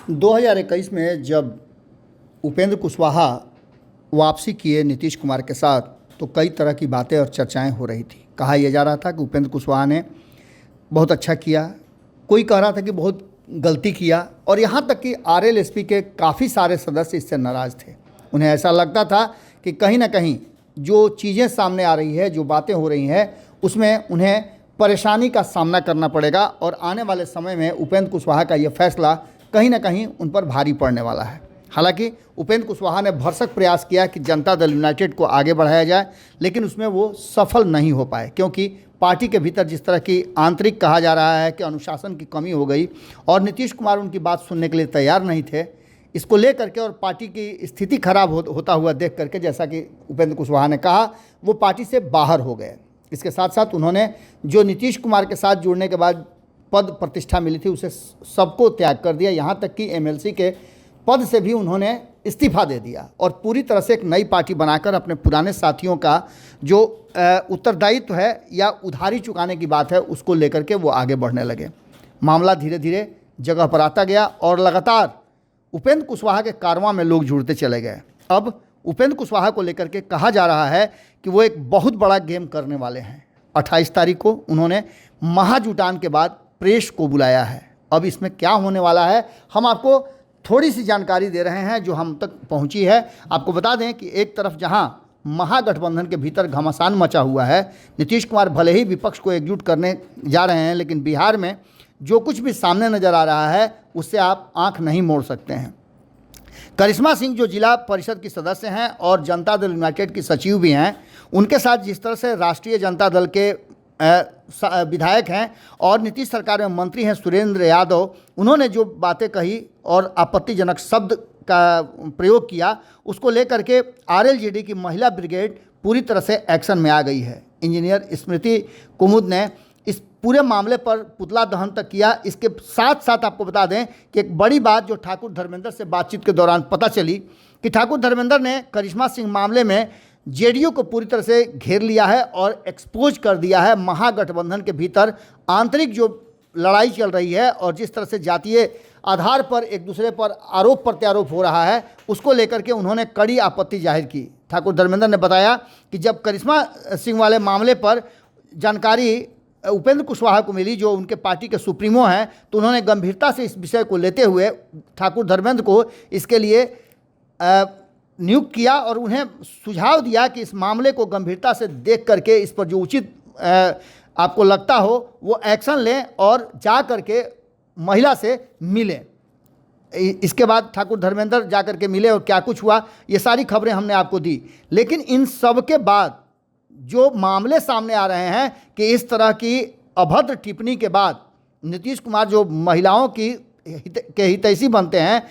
2021 में जब उपेंद्र कुशवाहा वापसी किए नीतीश कुमार के साथ, तो कई तरह की बातें और चर्चाएं हो रही थी। कहा यह जा रहा था कि उपेंद्र कुशवाहा ने बहुत अच्छा किया, कोई कह रहा था कि बहुत गलती किया, और यहाँ तक कि आरएलएसपी के काफ़ी सारे सदस्य इससे नाराज़ थे। उन्हें ऐसा लगता था कि कहीं ना कहीं जो चीज़ें सामने आ रही है, जो बातें हो रही हैं, उसमें उन्हें परेशानी का सामना करना पड़ेगा और आने वाले समय में उपेंद्र कुशवाहा का ये फैसला कहीं ना कहीं उन पर भारी पड़ने वाला है। हालांकि उपेंद्र कुशवाहा ने भरसक प्रयास किया कि जनता दल यूनाइटेड को आगे बढ़ाया जाए, लेकिन उसमें वो सफल नहीं हो पाए, क्योंकि पार्टी के भीतर जिस तरह की आंतरिक कहा जा रहा है कि अनुशासन की कमी हो गई और नीतीश कुमार उनकी बात सुनने के लिए तैयार नहीं थे। इसको लेकर के और पार्टी की स्थिति खराब होता हुआ देख करके, जैसा कि उपेंद्र कुशवाहा ने कहा, वो पार्टी से बाहर हो गए। इसके साथ साथ उन्होंने जो नीतीश कुमार के साथ जुड़ने के बाद पद प्रतिष्ठा मिली थी, उसे सबको त्याग कर दिया। यहाँ तक कि एमएलसी के पद से भी उन्होंने इस्तीफा दे दिया और पूरी तरह से एक नई पार्टी बनाकर अपने पुराने साथियों का जो उत्तरदायित्व है या उधारी चुकाने की बात है, उसको लेकर के वो आगे बढ़ने लगे। मामला धीरे धीरे जगह पर आता गया और लगातार उपेंद्र कुशवाहा के कारवां में लोग जुड़ते चले गए। अब उपेंद्र कुशवाहा को लेकर के कहा जा रहा है कि वो एक बहुत बड़ा गेम करने वाले हैं। 28 तारीख को उन्होंने महाजुटान के बाद प्रेस को बुलाया है। अब इसमें क्या होने वाला है, हम आपको थोड़ी सी जानकारी दे रहे हैं जो हम तक पहुंची है। आपको बता दें कि एक तरफ जहां महागठबंधन के भीतर घमासान मचा हुआ है, नीतीश कुमार भले ही विपक्ष को एकजुट करने जा रहे हैं, लेकिन बिहार में जो कुछ भी सामने नज़र आ रहा है उससे आप आंख नहीं मोड़ सकते हैं। करिश्मा सिंह जो जिला परिषद की सदस्य हैं और जनता दल यूनाइटेड की सचिव भी हैं, उनके साथ जिस तरह से राष्ट्रीय जनता दल के विधायक हैं और नीतीश सरकार में मंत्री हैं सुरेंद्र यादव, उन्होंने जो बातें कही और आपत्तिजनक शब्द का प्रयोग किया, उसको लेकर के आरएलजेडी की महिला ब्रिगेड पूरी तरह से एक्शन में आ गई है। इंजीनियर स्मृति कुमुद ने इस पूरे मामले पर पुतला दहन तक किया। इसके साथ साथ आपको बता दें कि एक बड़ी बात जो ठाकुर धर्मेंद्र से बातचीत के दौरान पता चली कि ठाकुर धर्मेंद्र ने करिश्मा सिंह मामले में जेडीयू को पूरी तरह से घेर लिया है और एक्सपोज कर दिया है। महागठबंधन के भीतर आंतरिक जो लड़ाई चल रही है और जिस तरह से जातीय आधार पर एक दूसरे पर आरोप प्रत्यारोप हो रहा है, उसको लेकर के उन्होंने कड़ी आपत्ति जाहिर की। ठाकुर धर्मेंद्र ने बताया कि जब करिश्मा सिंह वाले मामले पर जानकारी उपेंद्र कुशवाहा को मिली, जो उनके पार्टी के सुप्रीमो हैं, तो उन्होंने गंभीरता से इस विषय को लेते हुए ठाकुर धर्मेंद्र को इसके लिए नियुक्त किया और उन्हें सुझाव दिया कि इस मामले को गंभीरता से देख करके इस पर जो उचित आपको लगता हो वो एक्शन लें और जा करके महिला से मिलें। इसके बाद ठाकुर धर्मेंद्र जा करके मिले और क्या कुछ हुआ, ये सारी खबरें हमने आपको दी। लेकिन इन सब के बाद जो मामले सामने आ रहे हैं कि इस तरह की अभद्र टिप्पणी के बाद नीतीश कुमार जो महिलाओं के हितैषी बनते हैं,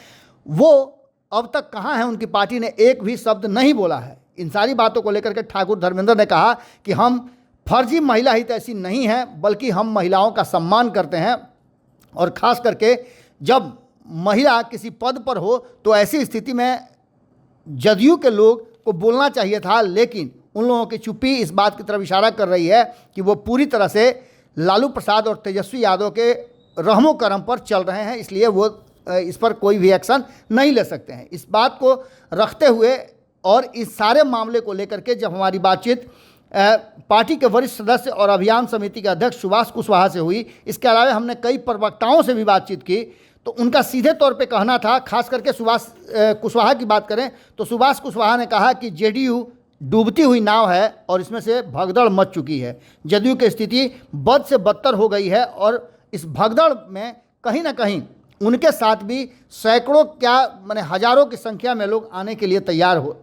वो अब तक कहाँ हैं? उनकी पार्टी ने एक भी शब्द नहीं बोला है। इन सारी बातों को लेकर के ठाकुर धर्मेंद्र ने कहा कि हम फर्जी महिला हितैषी नहीं हैं, बल्कि हम महिलाओं का सम्मान करते हैं और ख़ास करके जब महिला किसी पद पर हो तो ऐसी स्थिति में जदयू के लोग को बोलना चाहिए था, लेकिन उन लोगों की चुप्पी इस बात की तरफ इशारा कर रही है कि वो पूरी तरह से लालू प्रसाद और तेजस्वी यादव के रहमो करम पर चल रहे हैं, इसलिए वो इस पर कोई भी एक्शन नहीं ले सकते हैं। इस बात को रखते हुए और इस सारे मामले को लेकर के जब हमारी बातचीत पार्टी के वरिष्ठ सदस्य और अभियान समिति के अध्यक्ष सुभाष कुशवाहा से हुई, इसके अलावा हमने कई प्रवक्ताओं से भी बातचीत की, तो उनका सीधे तौर पे कहना था, खास करके सुभाष कुशवाहा की बात करें तो सुभाष कुशवाहा ने कहा कि जेडीयू डूबती हुई नाव है और इसमें से भगदड़ मच चुकी है। जदयू की स्थिति बद से बदतर हो गई है और इस भगदड़ में कहीं ना कहीं उनके साथ भी सैकड़ों क्या माने हजारों की संख्या में लोग आने के लिए तैयार हो।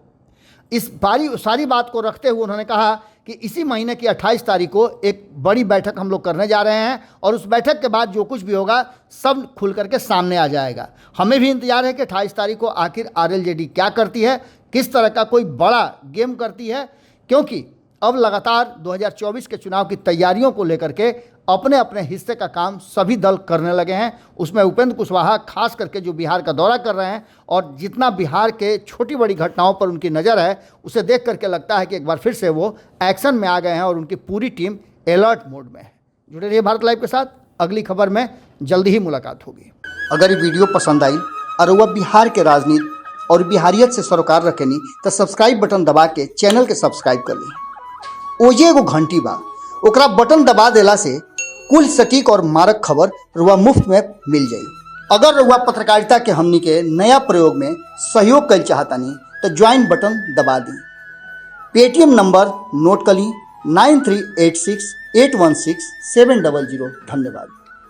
इस सारी बात को रखते हुए उन्होंने कहा कि इसी महीने की 28 तारीख को एक बड़ी बैठक हम लोग करने जा रहे हैं और उस बैठक के बाद जो कुछ भी होगा सब खुल करके सामने आ जाएगा। हमें भी इंतजार है कि 28 तारीख को आखिर आरएलजेडी क्या करती है, किस तरह का कोई बड़ा गेम करती है, क्योंकि अब लगातार 2024 के चुनाव की तैयारियों को लेकर के अपने अपने हिस्से का काम सभी दल करने लगे हैं। उसमें उपेंद्र कुशवाहा खास करके जो बिहार का दौरा कर रहे हैं और जितना बिहार के छोटी बड़ी घटनाओं पर उनकी नज़र है, उसे देख करके लगता है कि एक बार फिर से वो एक्शन में आ गए हैं और उनकी पूरी टीम अलर्ट मोड में है। जुड़े रहिए भारत लाइव के साथ, अगली खबर में जल्दी ही मुलाकात होगी। अगर ये वीडियो पसंद आई और वह बिहार के राजनीति और बिहारियत से सरोकार रखेनी तो सब्सक्राइब बटन दबा के चैनल के सब्सक्राइब कर ली। ओजे एगो घंटी बा, ओकरा बटन दबा देला से कुल सटीक और मारक खबर रुआ मुफ्त में मिल जाई। अगर रुआ पत्रकारिता के हमनी के नया प्रयोग में सहयोग कर चाहतानी तो ज्वाइन बटन दबा दी। पेटीएम नंबर नोट कर ली 9386816700। धन्यवाद।